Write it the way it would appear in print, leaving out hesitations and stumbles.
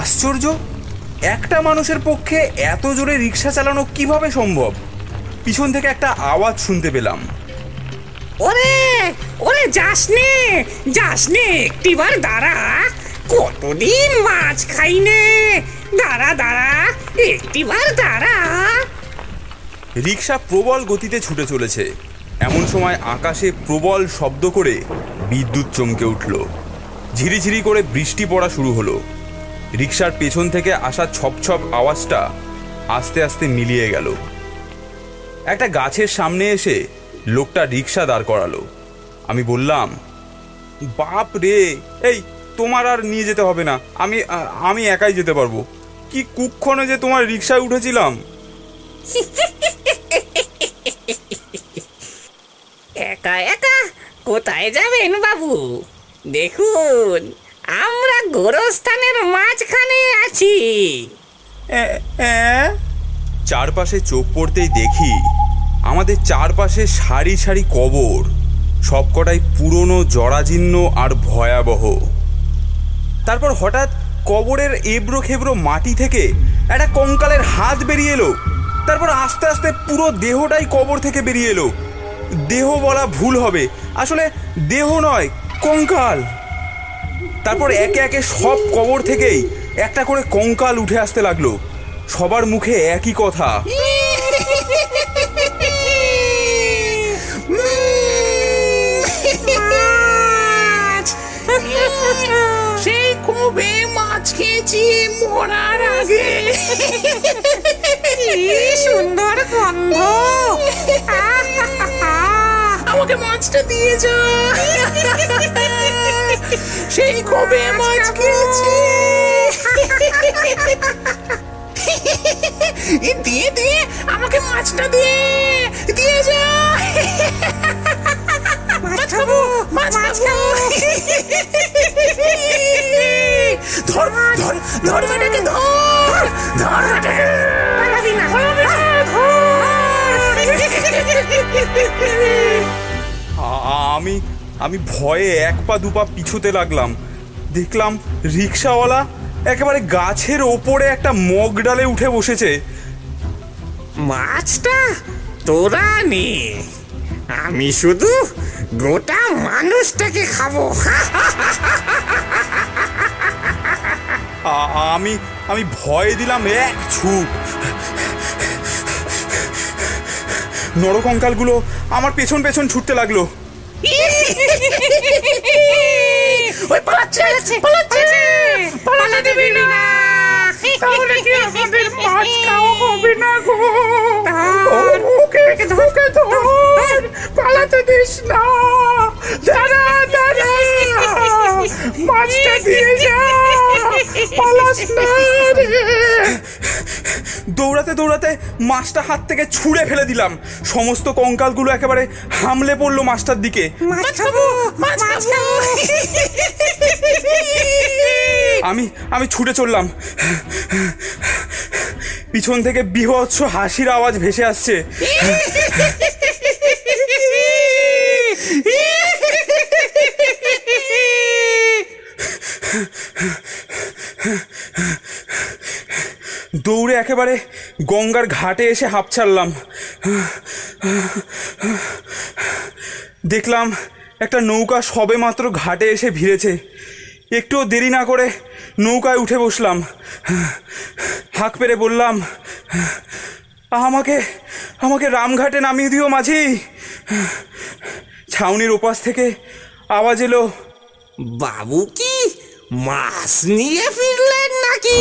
আশ্চর্য, একটা মানুষের পক্ষে এত জোরে রিক্সা চালানো কিভাবে সম্ভব? পিছন থেকে একটা আওয়াজ শুনতে পেলাম, ওরে ওরে যাসনে যাসনে, একটিবার দাঁড়া, কতদিন মাছ খাইনে, দাঁড়া দাঁড়া, একটিবার দাঁড়া। রিক্সা প্রবল গতিতে ছুটে চলেছে। এমন সময় আকাশে প্রবল শব্দ করে বিদ্যুৎ চমকে উঠল। ঝিরিঝিরি করে বৃষ্টি পড়া শুরু হলো। রিক্সার পেছন থেকে আসা ছপ ছপ আওয়াজটা আস্তে আস্তে মিলিয়ে গেল। একটা গাছের সামনে এসে লোকটা রিক্সা দাঁড় করালো। আমি বললাম, বাপ রে, এই তোমার আর নিয়ে যেতে হবে না, আমি একাই যেতে পারবো। কি কুক্ষণে যে তোমার রিক্সায় উঠেছিলাম। একা একা কোথায় যাবেন বাবু? দেখুন, আমরা গোরস্থানের মাঝখানে আছি। চারপাশে চোখ পড়তেই দেখি আমাদের চারপাশে সারি সারি কবর, সবকটাই পুরনো, জরাজীর্ণ আর ভয়াবহ। তারপর হঠাৎ কবরের এবড়ো খেবড়ো মাটি থেকে একটা কঙ্কালের হাত বেরিয়ে এলো। তারপর আস্তে আস্তে পুরো দেহটাই কবর থেকে বেরিয়ে এলো। দেহ বলা ভুল হবে, আসলে দেহ নয়, কঙ্কাল। তারপর একে একে সব কবর থেকেই একটা করে কঙ্কাল উঠে আসতে লাগলো। সবার মুখে একই কথা, সেই কবে মাছ খেয়েছি মরার আগে। কি সুন্দর গন্ধ, আমাকে মাছটা দিয়ে যা। সেই কবে মাছ খেয়েছি, দিয়ে দিয়ে আমাকে মাছটা দিয়ে দিয়ে যা। মাছ খাবো, মাছ খাবো। ধর ধর ধর বেটাকে, ধর ধর বেটাকে, পালাবি না, পালাবি না, আমি ভয়ে এক পা দুপা পিছুতে লাগলাম। দেখলাম রিক্সাওয়ালা একেবারে গাছের ওপরে একটা মগ ডালে উঠে বসেছে। মাছটা তোরা নে, আমি শুধু গোটা মানুষটাকে খাবো। আমি ভয় দিলাম এক ছুট। নরকঙ্কালগুলো আমার পেছন পেছন ছুটতে লাগলো। পালাতে দেবে না, তাহলে কি আমাদের মাছ খাওয়া হবে না গো? ওকে ধর, পালাতে দিস না, দাঁড়া দাঁড়া, মাছটা দিয়ে যা, পালাস না রে। দৌড়াতে দৌড়াতে মাছটা হাত থেকে ছুঁড়ে ফেলে দিলাম। সমস্ত কঙ্কালগুলো একেবারে হামলে পড়লো মাছটার দিকে। মাছ খাবো, মাছ খাবো। আমি ছুটে চললাম। পিছন থেকে বীভৎস হাসির আওয়াজ ভেসে আসছে। দৌড়ে একেবারে গঙ্গার ঘাটে এসে হাঁপ ছাড়লাম। দেখলাম একটা নৌকা সবেমাত্র ঘাটে এসে ভিড়েছে। একটুও দেরি না করে নৌকায় উঠে বসলাম। হাঁক পেরে বললাম, আমাকে রামঘাটে নামিয়ে দিও মাঝি। ছাউনির ওপাশ থেকে আওয়াজ এলো, বাবু কি মাছ নিয়ে ফিরলেন নাকি?